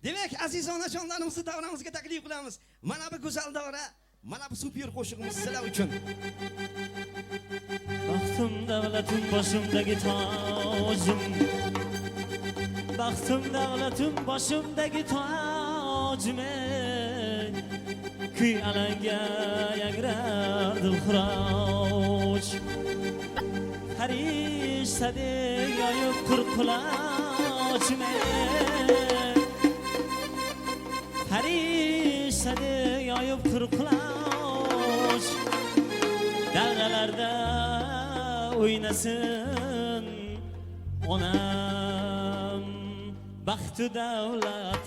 Demak, aziz onajonlarimizni davramizga taklif qilamiz. Mana bu go'zal davra, mana bu super qo'shig'imiz sizlar uchun. Baxtim davlatim boshimdagi tojim. Baxtim davlatim boshimdagi tojim. Kuy alanga yangrar dilxiroj. Farishtaday yoyib qirqulojim. Farishtaday yoyib qirquloj. Dalalarda o'ynasin onam. Baxtu davlat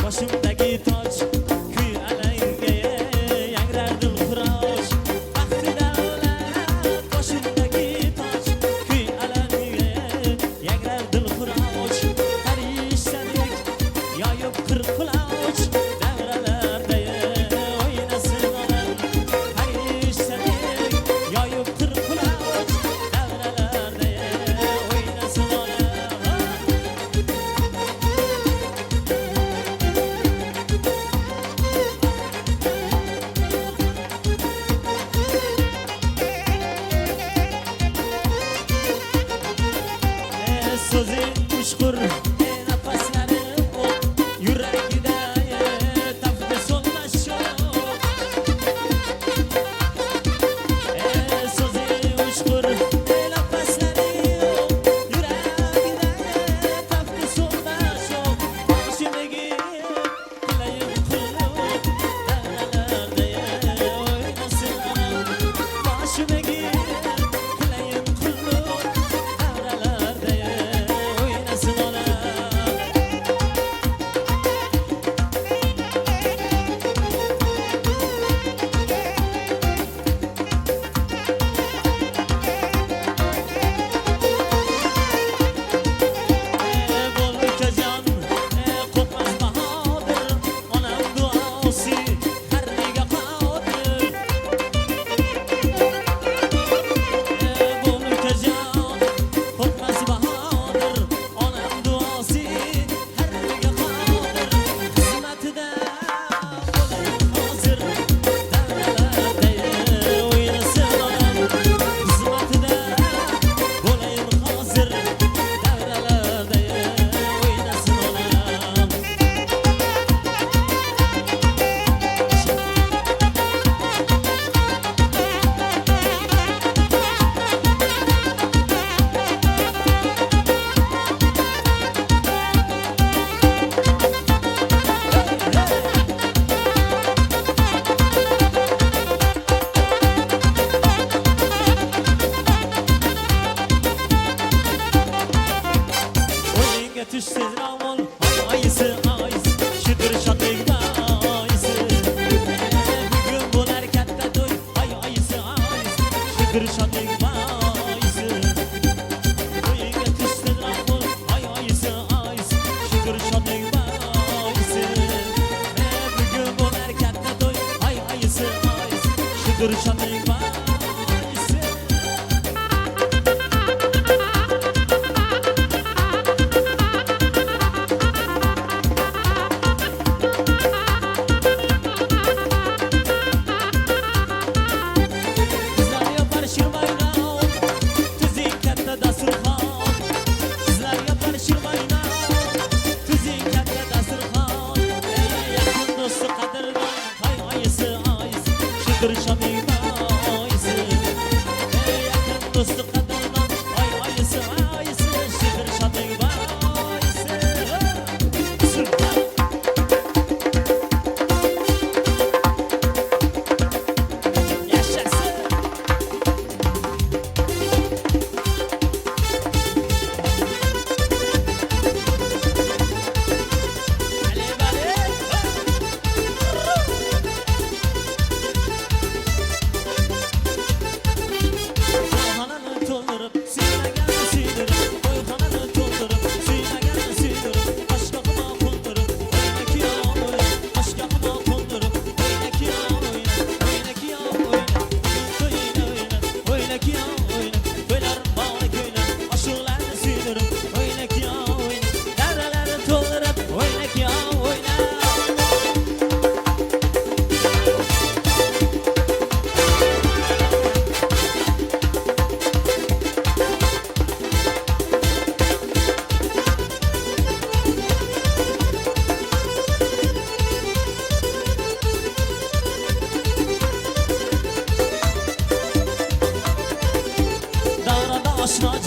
boshimdagi toj. Kuy alanga yangrar dilxiroj. Baxtu davlat boshimdagi toj. Kuy alanga yangrar dilxiroj. Farishtaday yoyib qirquloj. Davralarda o'ynasin onam. Farishtaday yoyib qirquloj. Davralarda o'ynasin onam. Sözün uçkur, nefeslerim o yüreğine tafkes olmaz çok. Sözün uçkur, nefeslerim o yüreğine tafkes olmaz çok. Başımdaki kulağım kulluğum, dağlarda oynasın anam. Başımdaki kulağım kulluğum, dağlarda oynasın anam. Bol ülkecan, kopmaz bahadır. Onam duası her nege kadir. Bol ülkecan, kopmaz bahadır. Onam duası her nege kadir. Hizmetide olayım hazır. Devrelarda oynasın onam. Hizmetide olayım hazır. Devrelarda oynasın onam. Oyunga tushsiz ravon, ayısı ayız, şudur şatlıkta ayısı. Bugün bo'lar katta to'y, ayısı ayız, şudur şatlıkta ayısı. Oyunga tushsiz ravon, ayısı ayız, şudur şatlıkta ayısı. Bugün bo'lar katta to'y, ayısı ayız, şudur şatlıkta ayısı. Sizler yapar şirmayna, tüzün katta dasturxon. Sizler yapar şirmayna, tüzün katta dasturxon. Yaqin do'sti qadrdon, ayısı ayız, şudur şatlıkta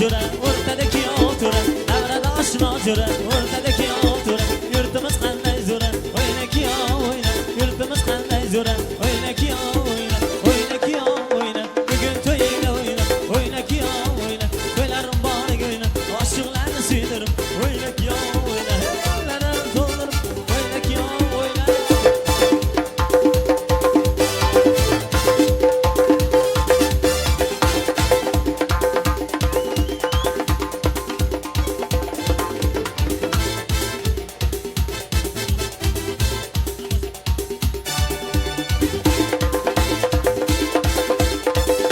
jo'ra o'rtadagi o'tura davrada oshno jo'ra o'rtadagi o'tura yurtimiz qanday zo'ra o'ynaki o'yna yurtimiz qanday zo'ra o'ynaki o'yna o'ynaki o'yna bugun to'yingda o'yna o'ynaki o'yna to'ylarim boriga o'yna oshiqlarni suydirib o'ynaki o'yna yo'llarim to'ldirib o'ynaki o'yna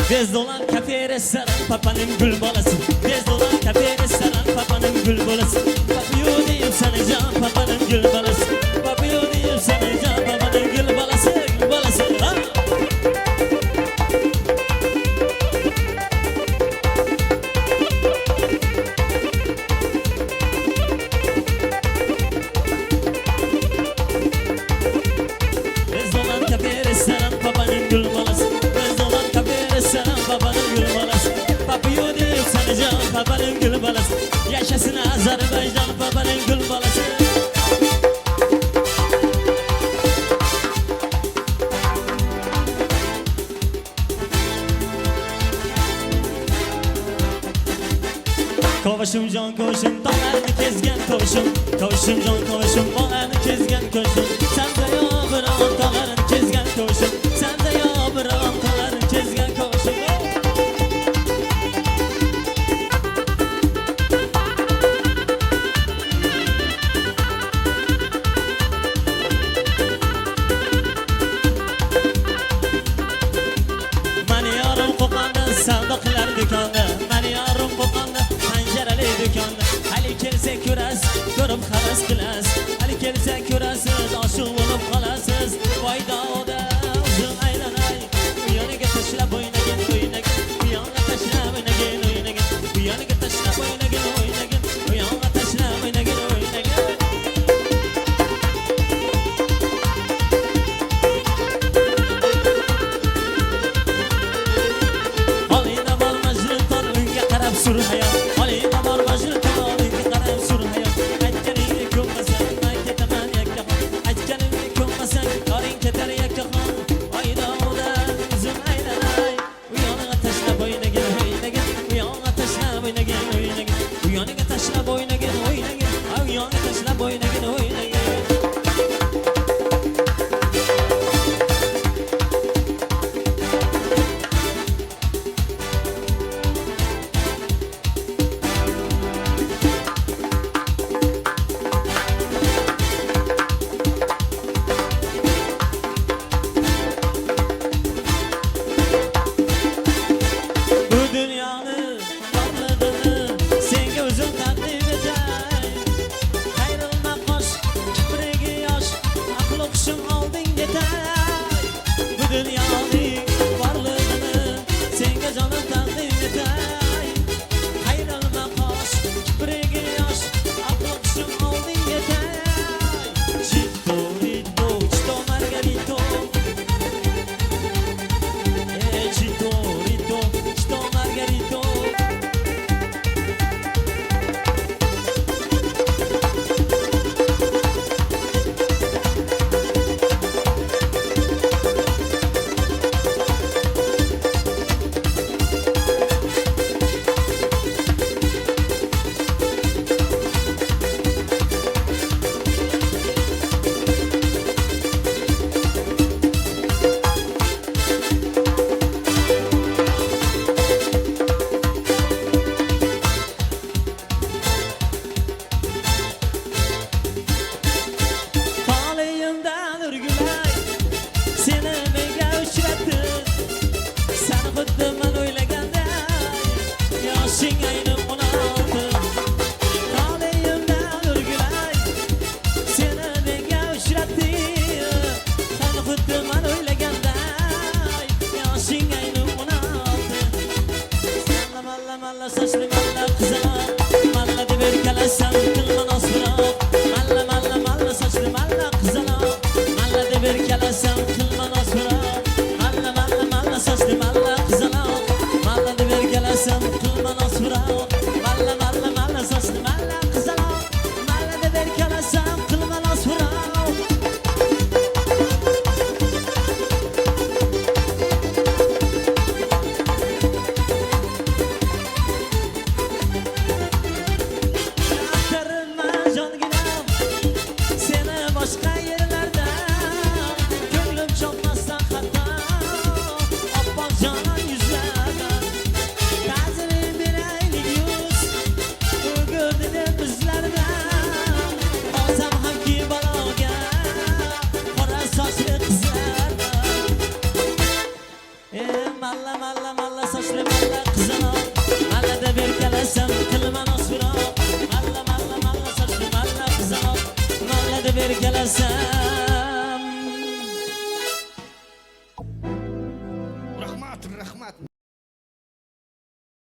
Tez dolan kafe restoran papanın gül balası Tez dolan kafe restoran papanın gül balası Papiyo deyip sana can papanın gül balası Papiyo deyip sana can papanın gül balası Gül balası ha? Tez dolan kafe restoran papanın gül balası Tez dolan kafe restoran papanın gül balası Papiyo deyip sana can papanın gül balası Yaşasın Azerbaycan papanın gül balası Kovaşım can kovaşım dağlarını kezgen kovaşım Kovaşım can kovaşım dağlarını kezgen kovaşım Sen de ya bırak dağlarını kezgen kovaşım Sen de ya bırak dağlarını kezgen kovaşım Mani yarım kokanda sandıklar dükkanı Mani yarım kokanda panjarali dükkanı Ali kelse ko'rasiz ko'rib xalas qilasiz Ali kelse ko'rasiz oshiq bo'lib qolasiz Voy davoda uzun aylanay Bu yoniga tashlab o'ynagin o'ynagin Bu yoniga tashlab o'ynagin o'ynagin Bu yoniga tashlab o'ynagin o'ynagin Bu yoniga tashlab o'ynagin o'ynagin Olayda bor majnuton unga qarab sur hayot Olayda bor majnuton unga qarab sur hayot Aytganingni ko'rmasang men ketaman yakka Aytganingni ko'rmasang yoring ketar yakka boshqa yerlarda ko'nglim chopmasdan hatto oppoq jonon yuzlarda ta'zirini beraylik yuz o'girdi deb bizlarda olsam hamki baloga qora sochli qizlarda malla malla malla sochli malla qizaloq malla deb erkalasam tilman osfiroq malla malla malla sochli malla qizaloq malla deb erkalasam